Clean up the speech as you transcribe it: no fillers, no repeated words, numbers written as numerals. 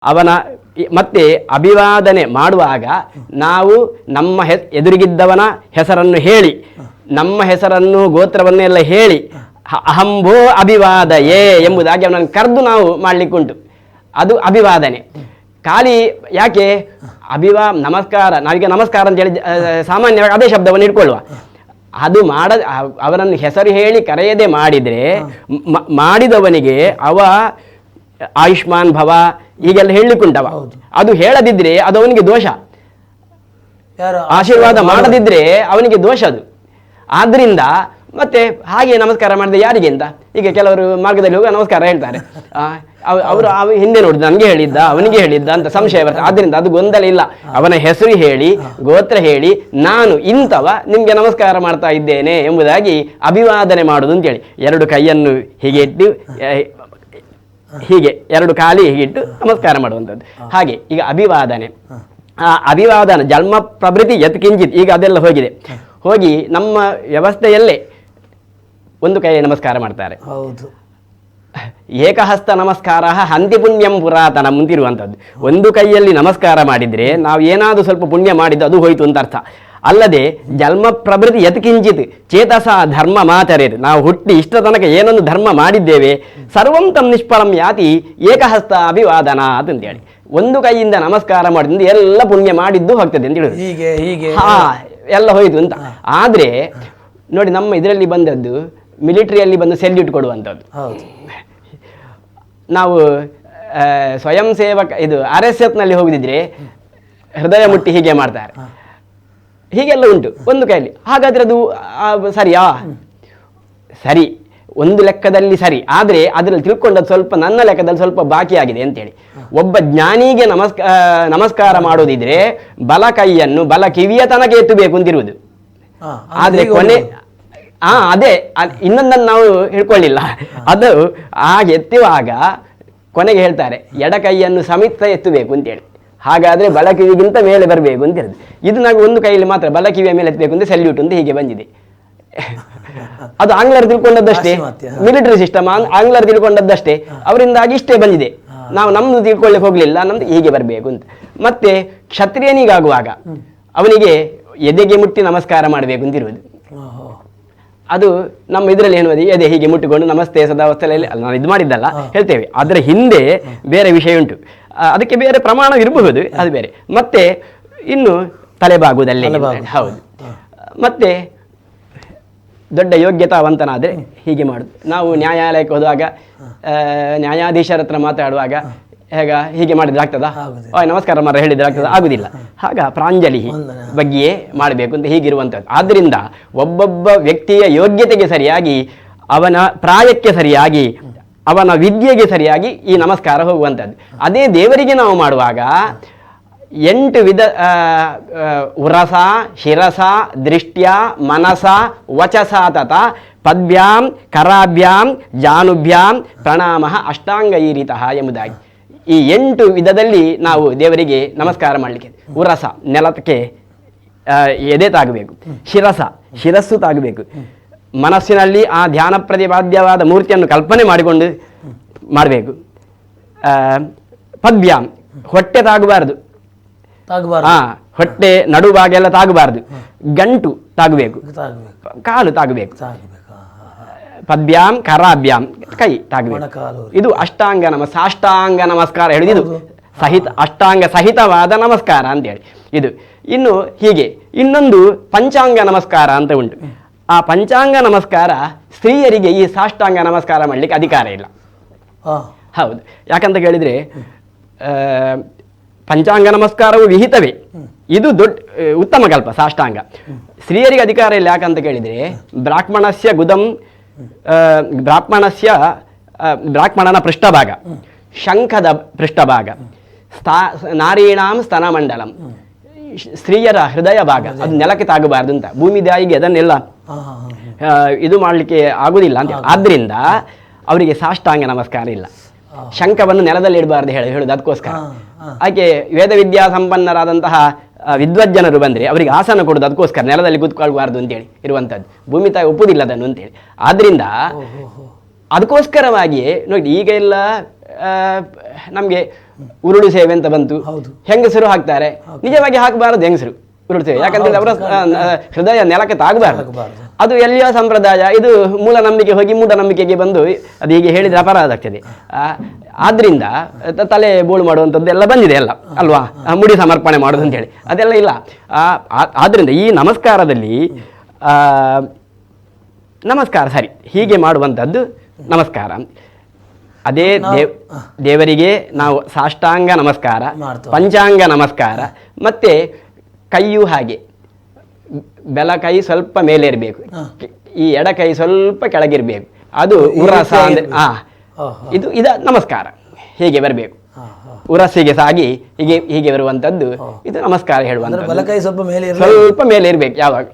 ಅವನ ಮತ್ತೆ ಅಭಿವಾದನೆ ಮಾಡುವಾಗ ನಾವು ನಮ್ಮ ಎದುರಿಗಿದ್ದವನ ಹೆಸರನ್ನು ಹೇಳಿ, ನಮ್ಮ ಹೆಸರನ್ನು ಗೋತ್ರವನ್ನೆಲ್ಲ ಹೇಳಿ ಅಹಂಭೋ ಅಭಿವಾದಯೇ ಎಂಬುದಾಗಿ ಅವನನ್ನು ಕರೆದು ನಾವು ಮಾಡಲಿಕ್ಕುಂಟು. ಅದು ಅಭಿವಾದನೆ. ಖಾಲಿ ಯಾಕೆ ನಮಸ್ಕಾರ, ನಾವೀಗ ನಮಸ್ಕಾರ ಅಂತ ಹೇಳಿ ಸಾಮಾನ್ಯವಾಗಿ ಅದೇ ಶಬ್ದವನ್ನು ಇಟ್ಕೊಳ್ಳುವ. ಅದು ಅವನನ್ನು ಹೆಸರು ಹೇಳಿ ಕರೆಯದೆ ಮಾಡಿದರೆ ಮಾಡಿದವನಿಗೆ ಅವ ಆಯುಷ್ಮಾನ್ ಭವ ಹೀಗೆಲ್ಲ ಹೇಳಲಿಕ್ಕುಂಟವ. ಅದು ಹೇಳದಿದ್ರೆ ಅದು ಅವನಿಗೆ ದೋಷ, ಆಶೀರ್ವಾದ ಮಾಡದಿದ್ರೆ ಅವನಿಗೆ ದೋಷ ಅದು. ಆದ್ರಿಂದ ಮತ್ತೆ ಹಾಗೆ ನಮಸ್ಕಾರ ಮಾಡಿದೆ ಯಾರಿಗೆ ಅಂತ, ಈಗ ಕೆಲವರು ಮಾರ್ಗದಲ್ಲಿ ಹೋಗಿ ನಮಸ್ಕಾರ ಹೇಳ್ತಾರೆ, ಅವರು ಹಿಂದೆ ನೋಡಿದ ನನಗೆ ಹೇಳಿದ್ದ ಅವನಿಗೆ ಹೇಳಿದ್ದ ಅಂತ ಸಂಶಯ ಬರ್ತದೆ. ಆದ್ರಿಂದ ಅದು ಗೊಂದಲ ಇಲ್ಲ. ಅವನ ಹೆಸರು ಹೇಳಿ ಗೋತ್ರ ಹೇಳಿ ನಾನು ಇಂಥವ ನಿಮ್ಗೆ ನಮಸ್ಕಾರ ಮಾಡ್ತಾ ಇದ್ದೇನೆ ಎಂಬುದಾಗಿ ಅಭಿವಾದನೆ ಮಾಡುದು ಅಂತೇಳಿ, ಎರಡು ಕೈಯನ್ನು ಹೀಗೆ ಇಟ್ಟು ಹೀಗೆ ಎರಡು ಕಾಲಿ ಹೀಗಿಟ್ಟು ನಮಸ್ಕಾರ ಮಾಡುವಂಥದ್ದು. ಹಾಗೆ ಈಗ ಅಭಿವಾದನೆ, ಆ ಅಭಿವಾದನ ಜನ್ಮ ಪ್ರಭೃತಿ ಯತ್ ಕಿಂಚಿತ್, ಈಗ ಅದೆಲ್ಲ ಹೋಗಿದೆ. ಹೋಗಿ ನಮ್ಮ ವ್ಯವಸ್ಥೆಯಲ್ಲೇ ಒಂದು ಕೈ ನಮಸ್ಕಾರ ಮಾಡ್ತಾರೆ. ಹೌದು, ಏಕಹಸ್ತ ನಮಸ್ಕಾರ ಹಂತಿ ಪುಣ್ಯಂ ಪುರಾತನ ಮುಂತಿರುವಂಥದ್ದು. ಒಂದು ಕೈಯಲ್ಲಿ ನಮಸ್ಕಾರ ಮಾಡಿದರೆ ನಾವು ಏನಾದರೂ ಸ್ವಲ್ಪ ಪುಣ್ಯ ಮಾಡಿದ್ದು ಅದು ಹೋಯ್ತು ಅಂತ ಅರ್ಥ. ಅಲ್ಲದೆ ಜನ್ಮ ಪ್ರಭೃತಿ ಯತ್ ಕಿಂಚಿತ್ ಚೇತಸ ಧರ್ಮ ಮಾಚರೇರು, ನಾವು ಹುಟ್ಟಿ ಇಷ್ಟ ತನಕ ಏನೊಂದು ಧರ್ಮ ಮಾಡಿದ್ದೇವೆ ಸರ್ವಂ ತಂ ನಿಷ್ಫಲಂ ಯಾತಿ ಏಕಹಸ್ತ ಅಭಿವಾದನ ಅಂತೇಳಿ ಒಂದು ಕೈಯಿಂದ ನಮಸ್ಕಾರ ಮಾಡಿದ್ದು ಎಲ್ಲ ಪುಣ್ಯ ಮಾಡಿದ್ದು ಹೋಗ್ತದೆ ಅಂತ ಹೇಳಿದ್ರು. ಎಲ್ಲ ಹೋಯ್ತು ಅಂತ. ಆದ್ರೆ ನೋಡಿ, ನಮ್ಮ ಇದರಲ್ಲಿ ಬಂದದ್ದು ಮಿಲಿಟರಿಯಲ್ಲಿ ಬಂದು ಸೆಲ್ಯೂಟ್ ಕೊಡುವಂಥದ್ದು. ನಾವು ಸ್ವಯಂ ಸೇವಕ ಇದು RSF ನಲ್ಲಿ ಹೋಗಿದ್ರೆ ಹೃದಯ ಮುಟ್ಟಿ ಹೀಗೆ ಮಾಡ್ತಾರೆ, ಹೀಗೆಲ್ಲ ಉಂಟು ಒಂದು ಕೈಯಲ್ಲಿ. ಹಾಗಾದ್ರೆ ಅದು ಸರಿಯಾ? ಸರಿ, ಒಂದು ಲೆಕ್ಕದಲ್ಲಿ ಸರಿ. ಆದರೆ ಅದರಲ್ಲಿ ತಿಳ್ಕೊಂಡದ್ದು ಸ್ವಲ್ಪ ನನ್ನ ಲೆಕ್ಕದಲ್ಲಿ ಸ್ವಲ್ಪ ಬಾಕಿ ಆಗಿದೆ ಅಂತೇಳಿ. ಒಬ್ಬ ಜ್ಞಾನಿಗೆ ನಮಸ್ಕಾರ ಮಾಡೋದಿದ್ರೆ ಬಲ ಕೈಯನ್ನು ಬಲ ಕಿವಿಯ ತನಕ ಎತ್ತಬೇಕು ಅಂತಿರುವುದು. ಆದ್ರೆ ಕೊನೆ ಅದೇ ಇನ್ನೊಂದನ್ನು ನಾವು ಹಿಡ್ಕೊಳ್ಳಿಲ್ಲ. ಅದು ಹಾಗೆ ಎತ್ತುವಾಗ ಕೊನೆಗೆ ಹೇಳ್ತಾರೆ ಎಡ ಕೈಯನ್ನು ಸಮಿತ ಎತ್ತಬೇಕು ಅಂತೇಳಿ. ಹಾಗಾದ್ರೆ ಬಲ ಕಿವಿಗಿಂತ ಮೇಲೆ ಬರಬೇಕು ಅಂತ ಹೇಳಿದ್ರು. ಇದು ನಾವು ಒಂದು ಕೈಯಲ್ಲಿ ಮಾತ್ರ ಬಲ ಕಿವಿಯ ಮೇಲೆ ಎತ್ತಬೇಕು ಅಂತ ಸೆಲ್ಯೂಟ್ ಅಂತ ಹೀಗೆ ಬಂದಿದೆ. ಅದು ಆಂಗ್ಲರು ತಿಳ್ಕೊಂಡದ್ದಷ್ಟೇ, ಮಿಲಿಟರಿ ಸಿಸ್ಟಮ್ ಆಂಗ್ಲರು ತಿಳ್ಕೊಂಡದ್ದಷ್ಟೇ, ಅವರಿಂದಾಗಿ ಇಷ್ಟೇ ಬಂದಿದೆ. ನಾವು ನಮ್ದು ತಿಳ್ಕೊಳ್ಳಿಕ್ಕೆ ಹೋಗ್ಲಿಲ್ಲ, ನಮ್ದು ಹೀಗೆ ಬರಬೇಕು ಅಂತ. ಮತ್ತೆ ಕ್ಷತ್ರಿಯನಿಗಾಗುವಾಗ ಅವನಿಗೆ ಎದೆಗೆ ಮುಟ್ಟಿ ನಮಸ್ಕಾರ ಮಾಡಬೇಕು ಅಂತಿರುವುದು. ಅದು ನಮ್ಮ ಇದರಲ್ಲಿ ಏನು ಎದೆ ಹೀಗೆ ಮುಟ್ಟಿಕೊಂಡು ನಮಸ್ತೆ ಸದಾವಸ್ಥೆಯಲ್ಲಿ ನಾನು ಇದು ಮಾಡಿದ್ದಲ್ಲ ಹೇಳ್ತೇವೆ. ಅದರ ಹಿಂದೆ ಬೇರೆ ವಿಷಯ ಉಂಟು, ಅದಕ್ಕೆ ಬೇರೆ ಪ್ರಮಾಣ ಇರಬಹುದು, ಅದು ಬೇರೆ. ಮತ್ತೆ ಇನ್ನು ತಲೆಬಾಗುವುದಲ್ಲೇ ಹೌದು. ಮತ್ತೆ ದೊಡ್ಡ ಯೋಗ್ಯತಾವಂತನಾದರೆ ಹೀಗೆ ಮಾಡುದು. ನಾವು ನ್ಯಾಯಾಲಯಕ್ಕೆ ಹೋದಾಗ ನ್ಯಾಯಾಧೀಶರ ಹತ್ರ ಮಾತಾಡುವಾಗ ಹೀಗೆ ಮಾಡಿದ್ರೆ ಆಗ್ತದಾ? ನಮಸ್ಕಾರ ಮಾರ ಹೇಳಿದ್ರೆ ಆಗ್ತದ? ಆಗುದಿಲ್ಲ. ಆಗ ಪ್ರಾಂಜಲಿ ಬಗ್ಗೆಯೇ ಮಾಡಬೇಕು ಅಂತ ಹೀಗಿರುವಂಥದ್ದು. ಆದ್ದರಿಂದ ಒಬ್ಬೊಬ್ಬ ವ್ಯಕ್ತಿಯ ಯೋಗ್ಯತೆಗೆ ಸರಿಯಾಗಿ, ಅವನ ಪ್ರಾಯಕ್ಕೆ ಸರಿಯಾಗಿ, ಅವನ ವಿದ್ಯೆಗೆ ಸರಿಯಾಗಿ ಈ ನಮಸ್ಕಾರ ಹೋಗುವಂಥದ್ದು. ಅದೇ ದೇವರಿಗೆ ನಾವು ಮಾಡುವಾಗ 8 ವಿಧ ಉರಸ ಶಿರಸ ದೃಷ್ಟ್ಯ ಮನಸ ವಚಸ ತತ ಪದ್ಭ್ಯಾಂ ಕರಾಭ್ಯಾಂ ಜಾನುಭ್ಯಾಂ ಪ್ರಣಾಮ ಅಷ್ಟಾಂಗ ಈರಿತಃ ಎಂಬುದಾಗಿ ಈ 8 ವಿಧದಲ್ಲಿ ನಾವು ದೇವರಿಗೆ ನಮಸ್ಕಾರ ಮಾಡಲಿಕ್ಕೆ. ಉರಸ ನೆಲಕ್ಕೆ ಎದೆ ತಾಗಬೇಕು, ಶಿರಸ್ಸು ತಾಗಬೇಕು, ಮನಸ್ಸಿನಲ್ಲಿ ಆ ಧ್ಯಾನ ಪ್ರತಿಪಾದ್ಯವಾದ ಮೂರ್ತಿಯನ್ನು ಕಲ್ಪನೆ ಮಾಡಿಕೊಂಡು ಮಾಡಬೇಕು. ಪದ್ಭ್ಯಾಂ ಹೊಟ್ಟೆ ತಾಗಬಾರದು, ಹೊಟ್ಟೆ ನಡುವಾಗೆಲ್ಲ ತಾಗಬಾರದು, ಗಂಟು ತಾಗಬೇಕು, ಕಾಲು ತಾಗಬೇಕು. ಪದ್ಭ್ಯಾಂ ಕರಾಭ್ಯಾಂ ಕೈ ತಾಗಬೇಕು. ಇದು ಸಾಷ್ಟಾಂಗ ನಮಸ್ಕಾರ ಹೇಳಿದ್ದು. ಇದು ಸಹಿತ ಅಷ್ಟಾಂಗ ಸಹಿತವಾದ ನಮಸ್ಕಾರ ಅಂತೇಳಿ ಇದು. ಇನ್ನು ಹೀಗೆ ಇನ್ನೊಂದು ಪಂಚಾಂಗ ನಮಸ್ಕಾರ ಅಂತ ಉಂಟು. ಆ ಪಂಚಾಂಗ ನಮಸ್ಕಾರ ಸ್ತ್ರೀಯರಿಗೆ ಈ ಸಾಷ್ಟಾಂಗ ನಮಸ್ಕಾರ ಮಾಡಲಿಕ್ಕೆ ಅಧಿಕಾರ ಇಲ್ಲ. ಹೌದು, ಯಾಕಂತ ಕೇಳಿದ್ರೆ ಪಂಚಾಂಗ ನಮಸ್ಕಾರವು ವಿಹಿತವೇ, ಇದು ದೊಡ್ಡ ಉತ್ತಮ ಕಲ್ಪ ಸಾಷ್ಟಾಂಗ. ಸ್ತ್ರೀಯರಿಗೆ ಅಧಿಕಾರ ಇಲ್ಲ. ಯಾಕಂತ ಕೇಳಿದ್ರೆ ಬ್ರಾಹ್ಮಣಸ್ಯ ಗುದಂ, ಬ್ರಾಹ್ಮಣನ ಪೃಷ್ಠಭಾಗ, ಶಂಖದ ಪೃಷ್ಠಭಾಗ, ನಾರೀಣಾಂ ಸ್ತನಮಂಡಲಂ, ಸ್ತ್ರೀಯರ ಹೃದಯ ಭಾಗ ಅದು ನೆಲಕ್ಕೆ ತಾಗಬಾರದು ಅಂತ. ಭೂಮಿ ದಾಯಿಗೆ ಅದನ್ನೆಲ್ಲ ಇದು ಮಾಡಲಿಕ್ಕೆ ಆಗುದಿಲ್ಲ ಅಂತ. ಆದ್ರಿಂದ ಅವರಿಗೆ ಸಾಷ್ಟಾಂಗ ನಮಸ್ಕಾರ ಇಲ್ಲ. ಶಂಖವನ್ನು ನೆಲದಲ್ಲಿ ಇಡಬಾರ್ದು ಹೇಳುದು ಅದಕ್ಕೋಸ್ಕರ. ಹಾಗೆ ವೇದ ವಿದ್ಯಾ ಸಂಪನ್ನರಾದಂತಹ ವಿದ್ವಜ್ಜನರು ಬಂದರೆ ಅವರಿಗೆ ಆಸನ ಕೊಡೋದು ಅದಕ್ಕೋಸ್ಕರ, ನೆಲದಲ್ಲಿ ಕೂತ್ಕೊಳ್ಬಾರ್ದು ಅಂತೇಳಿ ಇರುವಂಥದ್ದು. ಭೂಮಿ ತಾಯಿ ಒಪ್ಪುದಿಲ್ಲ ಅದನ್ನು ಅಂತೇಳಿ. ಆದ್ರಿಂದ ಅದಕ್ಕೋಸ್ಕರವಾಗಿಯೇ ನೋಡಿ, ಈಗ ಎಲ್ಲ ನಮಗೆ ಉರುಳು ಸೇವೆ ಅಂತ ಬಂತು, ಹೌದು. ಹೆಂಗಸರು ಹಾಕ್ತಾರೆ. ನಿಜವಾಗಿ ಹಾಕಬಾರದು ಹೆಂಗಸರು ಉರುಳು ಸೇವೆ, ಯಾಕಂದ್ರೆ ಅವರ ಹೃದಯ ನೆಲಕ್ಕೆ ತಾಗಬಾರದು. ಅದು ಎಲ್ಲಿಯ ಸಂಪ್ರದಾಯ, ಇದು ಮೂಲ ನಂಬಿಕೆ ಹೋಗಿ ಮೂಢನಂಬಿಕೆಗೆ ಬಂದು ಅದು ಹೀಗೆ ಹೇಳಿದ್ರೆ ಅಪರಾಧ ಆಗ್ತದೆ. ಆದ್ರಿಂದ ತಲೆ ಬೋಳು ಮಾಡುವಂಥದ್ದು ಎಲ್ಲ ಬಂದಿದೆ ಎಲ್ಲ ಅಲ್ವಾ, ಮುಡಿ ಸಮರ್ಪಣೆ ಮಾಡೋದು ಅಂತೇಳಿ ಅದೆಲ್ಲ ಇಲ್ಲ. ಆದ್ರಿಂದ ಈ ನಮಸ್ಕಾರದಲ್ಲಿ ನಮಸ್ಕಾರ ಸರಿ ಹೀಗೆ ಮಾಡುವಂಥದ್ದು ನಮಸ್ಕಾರ. ಅದೇ ದೇವರಿಗೆ ನಾವು ಸಾಷ್ಟಾಂಗ ನಮಸ್ಕಾರ, ಪಂಚಾಂಗ ನಮಸ್ಕಾರ, ಮತ್ತೆ ಕೈಯೂ ಹಾಗೆ ಬೆಲ ಕೈ ಸ್ವಲ್ಪ ಮೇಲೆ ಇರಬೇಕು, ಈ ಎಡ ಕೈ ಸ್ವಲ್ಪ ಕೆಳಗಿರ್ಬೇಕು. ಅದು ಉರಸ ಅಂದ್ರೆ ಇದು ನಮಸ್ಕಾರ ಹೀಗೆ ಬರಬೇಕು. ಉರಸಿಗೆ ಸಾಗಿ ಹೀಗೆ ಹೀಗೆ ಬರುವಂಥದ್ದು ಇದು ನಮಸ್ಕಾರ ಹೇಳುವಂಥದ್ದು. ಸ್ವಲ್ಪ ಮೇಲೆ ಇರ್ಬೇಕು ಯಾವಾಗ.